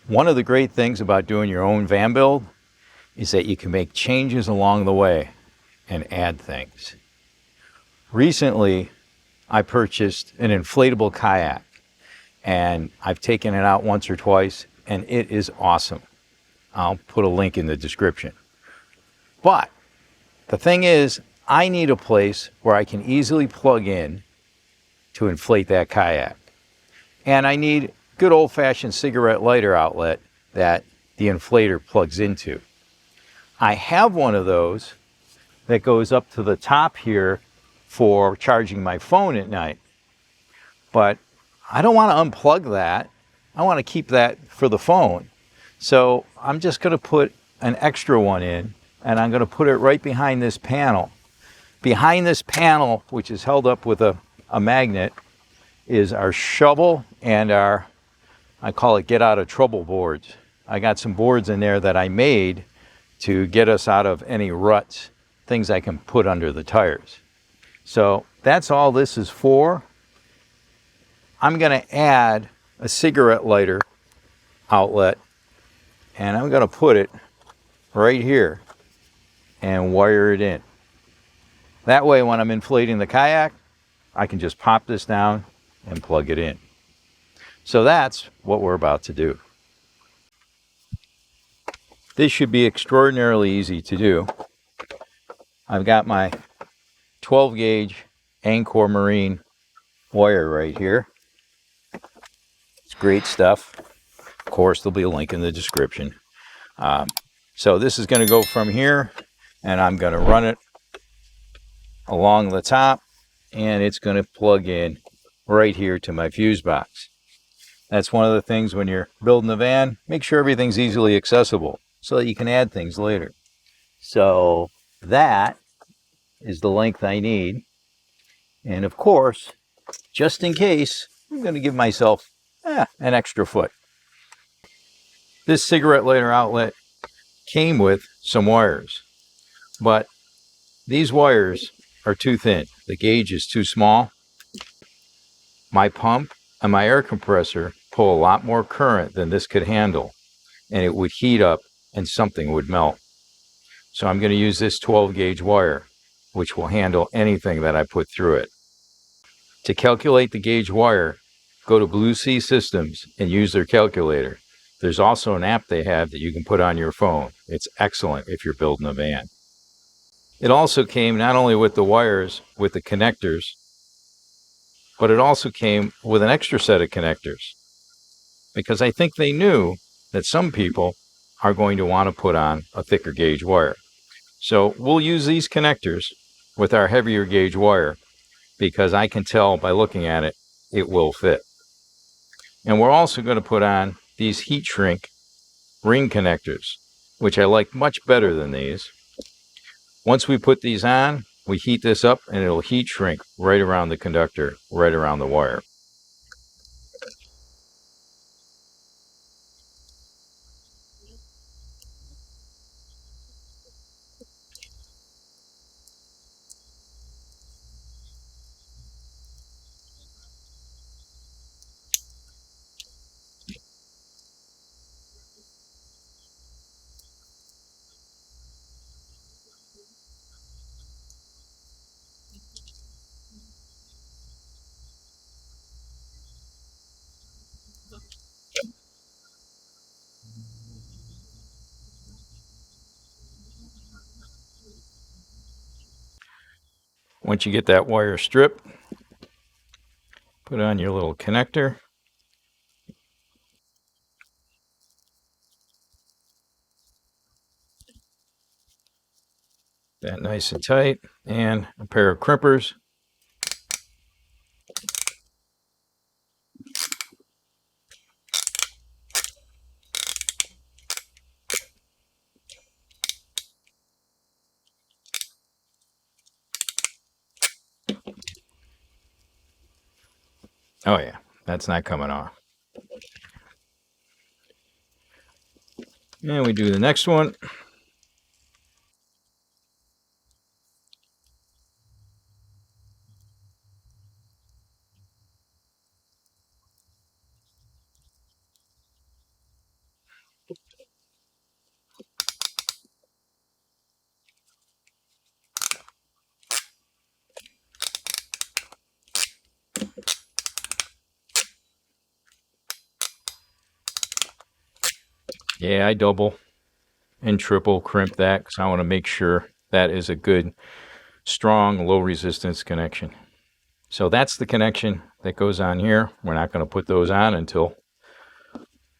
One of the great things about doing your own van build is that you can make changes along the way and add things. Recently, I purchased an inflatable kayak, and I've taken it out once or twice, and it is awesome. I'll put a link in the description. But the thing is, I need a place where I can easily plug in to inflate that kayak. And I need good old-fashioned cigarette lighter outlet that the inflator plugs into. I have one of those that goes up to the top here for charging my phone at night. But I don't want to unplug that. I want to keep that for the phone. So I'm just going to put an extra one in, and I'm going to put it right behind this panel. Behind this panel, which is held up with a magnet, is our shovel and our, I call it get out of trouble boards. I got some boards in there that I made to get us out of any ruts, things I can put under the tires. So that's all this is for. I'm going to add a cigarette lighter outlet, and I'm going to put it right here and wire it in. That way, when I'm inflating the kayak, I can just pop this down and plug it in. So that's what we're about to do. This should be extraordinarily easy to do. I've got my 12 gauge Anchor Marine wire right here. It's great stuff. Of course, there'll be a link in the description. So this is going to go from here, and I'm going to run it along the top, and it's going to plug in right here to my fuse box. That's one of the things when you're building a van, make sure everything's easily accessible so that you can add things later. So that is the length I need. And of course, just in case, I'm going to give myself an extra foot. This cigarette lighter outlet came with some wires, but these wires are too thin. The gauge is too small. My pump and my air compressor pull a lot more current than this could handle, and it would heat up and something would melt. So I'm going to use this 12 gauge wire, which will handle anything that I put through it. To calculate the gauge wire, go to Blue Sea Systems and use their calculator. There's also an app they have that you can put on your phone. It's excellent if you're building a van. It also came not only with the wires, with the connectors, but it also came with an extra set of connectors, because I think they knew that some people are going to want to put on a thicker gauge wire. So we'll use these connectors with our heavier gauge wire, because I can tell by looking at it, it will fit. And we're also going to put on these heat shrink ring connectors, which I like much better than these. Once we put these on, we heat this up and it'll heat shrink right around the conductor, right around the wire. Once you get that wire stripped, put on your little connector. That nice and tight, and a pair of crimpers. Oh yeah, that's not coming off. And we do the next one. Yeah, I double and triple crimp that because I want to make sure that is a good, strong, low resistance connection. So that's the connection that goes on here. We're not going to put those on until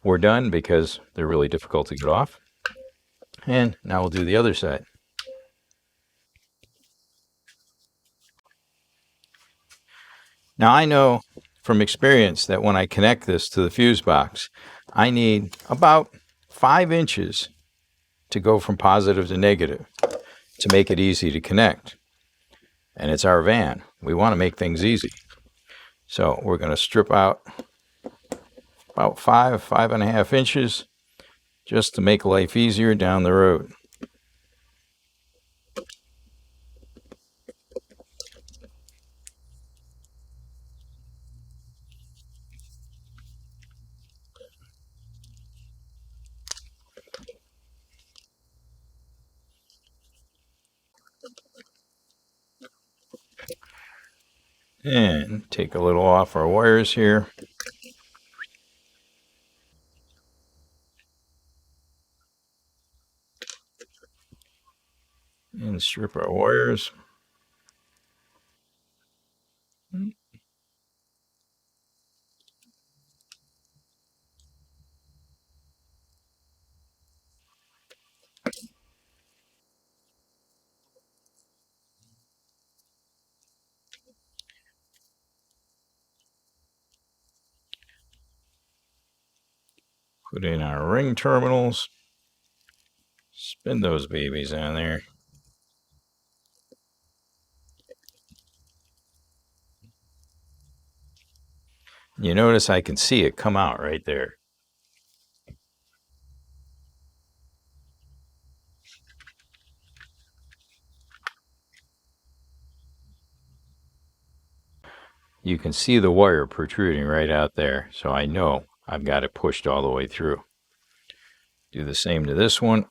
we're done because they're really difficult to get off. And now we'll do the other side. Now I know from experience that when I connect this to the fuse box, I need about 5 inches to go from positive to negative to make it easy to connect. And it's our van. We want to make things easy. So we're going to strip out about 5.5 inches just to make life easier down the road. And take a little off our wires here. And strip our wires. Put in our ring terminals. Spin those babies on there. You notice I can see it come out right there. You can see the wire protruding right out there, so I know I've got it pushed all the way through. Do the same to this one.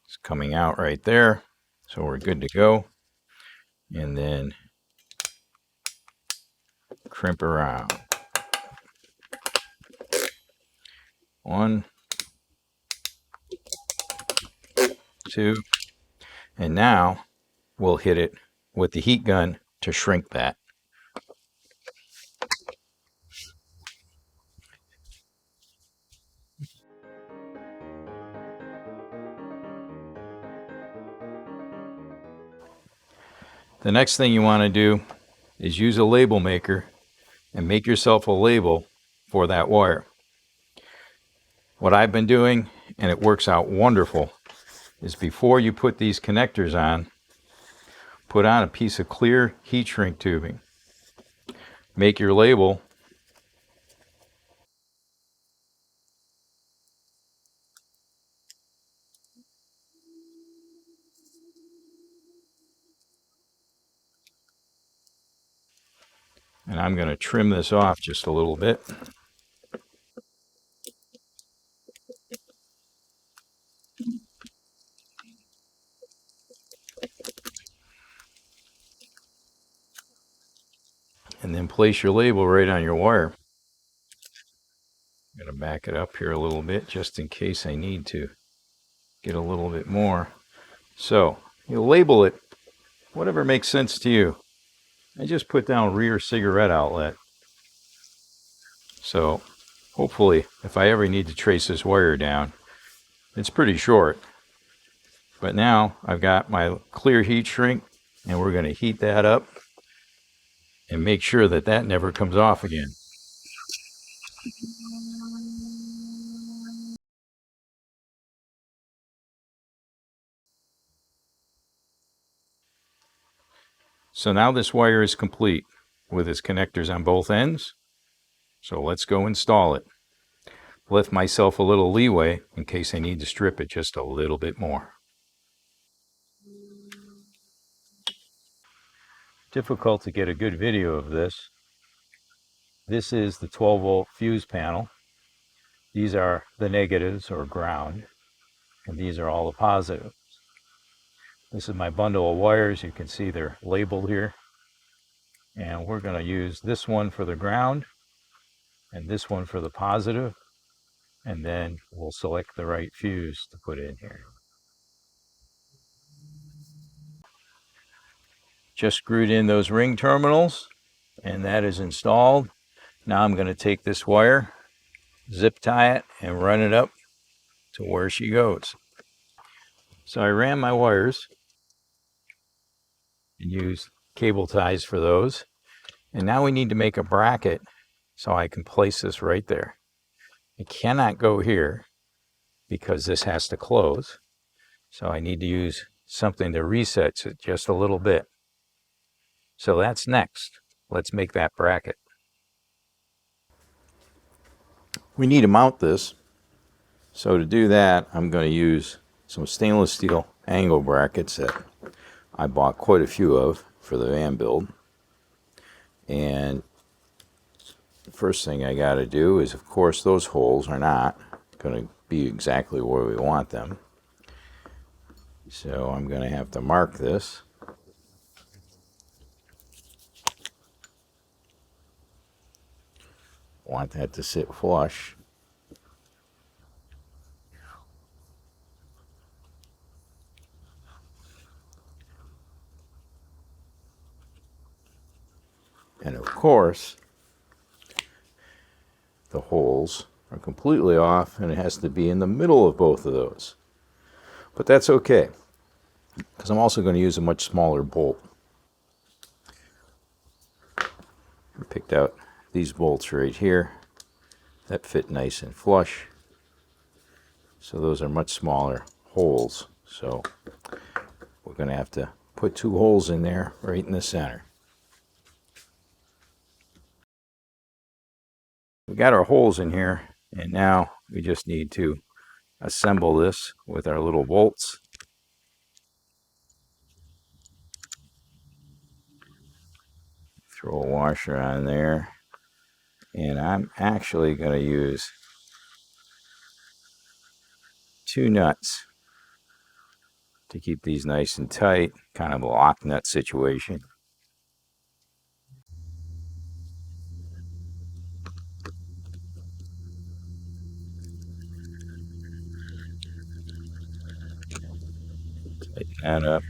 It's coming out right there, so we're good to go. And then crimp around. 1, 2, and now we'll hit it with the heat gun to shrink that. The next thing you want to do is use a label maker and make yourself a label for that wire. What I've been doing, and it works out wonderful, is before you put these connectors on, put on a piece of clear heat shrink tubing. Make your label. And I'm going to trim this off just a little bit. And then place your label right on your wire. I'm going to back it up here a little bit just in case I need to get a little bit more. So you'll label it whatever makes sense to you. I just put down rear cigarette outlet. So hopefully if I ever need to trace this wire down, it's pretty short. But now I've got my clear heat shrink and we're going to heat that up and make sure that that never comes off again. So now this wire is complete with its connectors on both ends. So let's go install it. Left myself a little leeway in case I need to strip it just a little bit more. Difficult to get a good video of this. This is the 12-volt fuse panel. These are the negatives or ground, and these are all the positives. This is my bundle of wires. You can see they're labeled here. And we're going to use this one for the ground and this one for the positive. And then we'll select the right fuse to put in here. Just screwed in those ring terminals, and that is installed. Now I'm going to take this wire, zip tie it, and run it up to where she goes. So I ran my wires and used cable ties for those. And now we need to make a bracket so I can place this right there. It cannot go here because this has to close. So I need to use something that resets it just a little bit. So that's next. Let's make that bracket. We need to mount this. So to do that, I'm going to use some stainless steel angle brackets that I bought quite a few of for the vanbuild. And the first thing I got to do is, of course, those holes are not going to be exactly where we want them. So I'm going to have to mark this. Want that to sit flush. And of course, the holes are completely off, and it has to be in the middle of both of those. But that's okay, because I'm also going to use a much smaller bolt. I picked out these bolts right here that fit nice and flush. So those are much smaller holes. So we're going to have to put 2 holes in there right in the center. We got our holes in here, and now we just need to assemble this with our little bolts. Throw a washer on there, and I'm actually going to use 2 nuts to keep these nice and tight, kind of a lock nut situation. Tighten that up.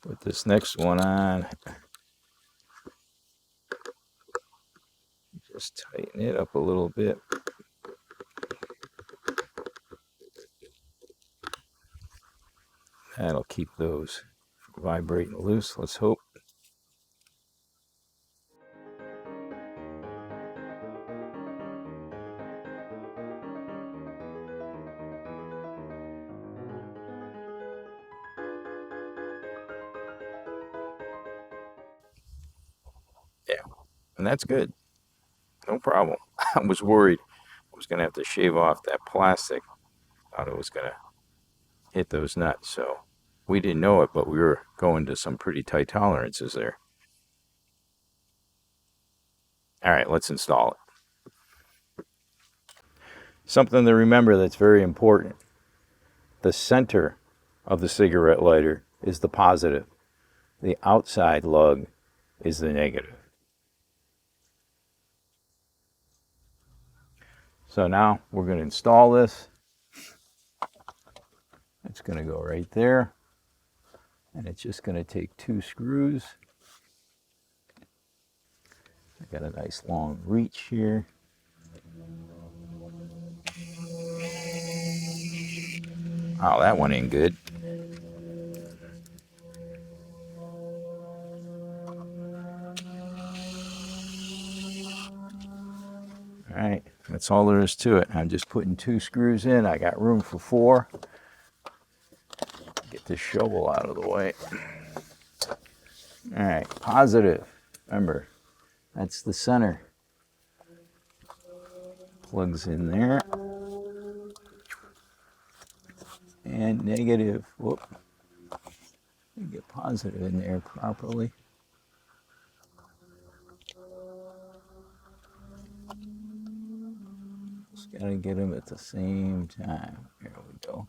Put this next one on. Just tighten it up a little bit. That'll keep those from vibrating loose, let's hope. Yeah, and that's good. No problem. I was worried I was going to have to shave off that plastic. Thought it was going to hit those nuts. So we didn't know it, but we were going to some pretty tight tolerances there. All right, let's install it. Something to remember that's very important. The center of the cigarette lighter is the positive. The outside lug is the negative. So now we're going to install this. It's going to go right there. And it's just going to take 2 screws. I got a nice long reach here. Oh, that one ain't good. All right, that's all there is to it. I'm just putting 2 screws in. I got room for 4. Get this shovel out of the way. All right, positive. Remember, that's the center. Plugs in there. And negative. Whoop. Get positive in there properly. Gotta get them at the same time. Here we go.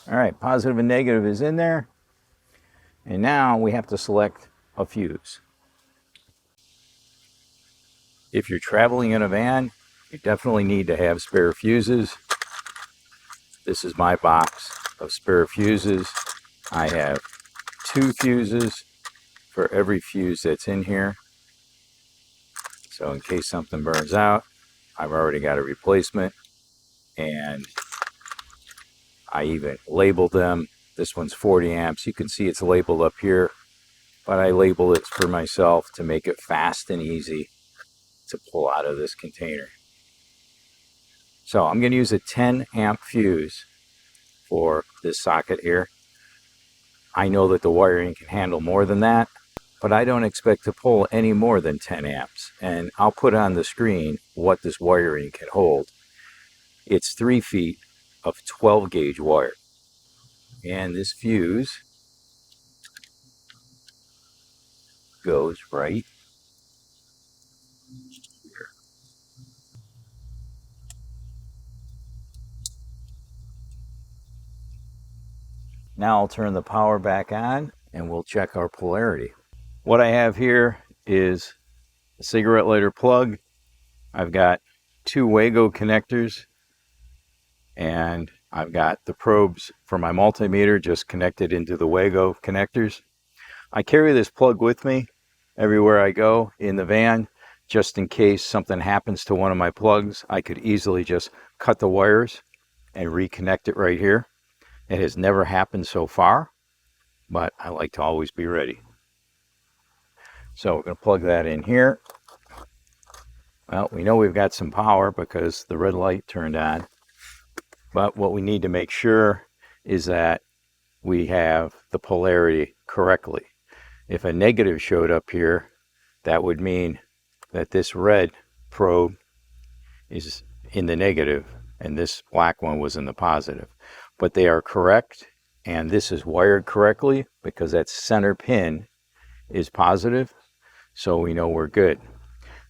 All right, positive and negative is in there. And now we have to select a fuse. If you're traveling in a van, you definitely need to have spare fuses. This is my box of spare fuses. I have 2 fuses for every fuse that's in here. So in case something burns out, I've already got a replacement. And I even labeled them. This one's 40 amps. You can see it's labeled up here, but I label it for myself to make it fast and easy to pull out of this container. So I'm going to use a 10 amp fuse for this socket here. I know that the wiring can handle more than that, but I don't expect to pull any more than 10 amps. And I'll put on the screen what this wiring can hold. It's 3 feet of 12 gauge wire. And this fuse goes right here. Now I'll turn the power back on and we'll check our polarity. What I have here is a cigarette lighter plug. I've got 2 Wago connectors, and I've got the probes for my multimeter just connected into the Wago connectors. I carry this plug with me everywhere I go in the van, just in case something happens to one of my plugs. I could easily just cut the wires and reconnect it right here. It has never happened so far, but I like to always be ready. So we're going to plug that in here. Well, we know we've got some power because the red light turned on. But what we need to make sure is that we have the polarity correctly. If a negative showed up here, that would mean that this red probe is in the negative and this black one was in the positive. But they are correct, and this is wired correctly because that center pin is positive, so we know we're good.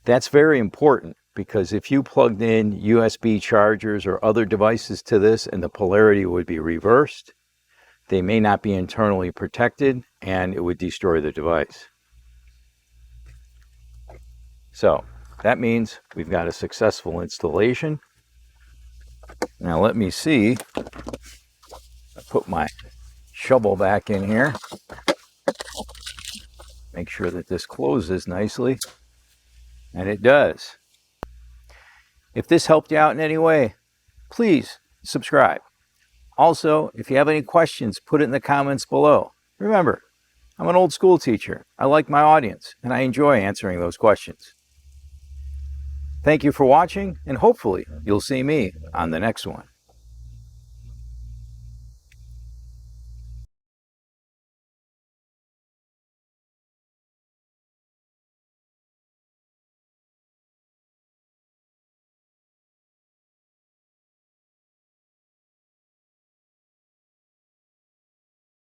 That's very important, because if you plugged in USB chargers or other devices to this and the polarity would be reversed, they may not be internally protected and it would destroy the device. So that means we've got a successful installation. Now let me see. I put my shovel back in here. Make sure that this closes nicely. And it does. If this helped you out in any way, please subscribe. Also, if you have any questions, put it in the comments below. Remember, I'm an old school teacher. I like my audience, and I enjoy answering those questions. Thank you for watching, and hopefully you'll see me on the next one.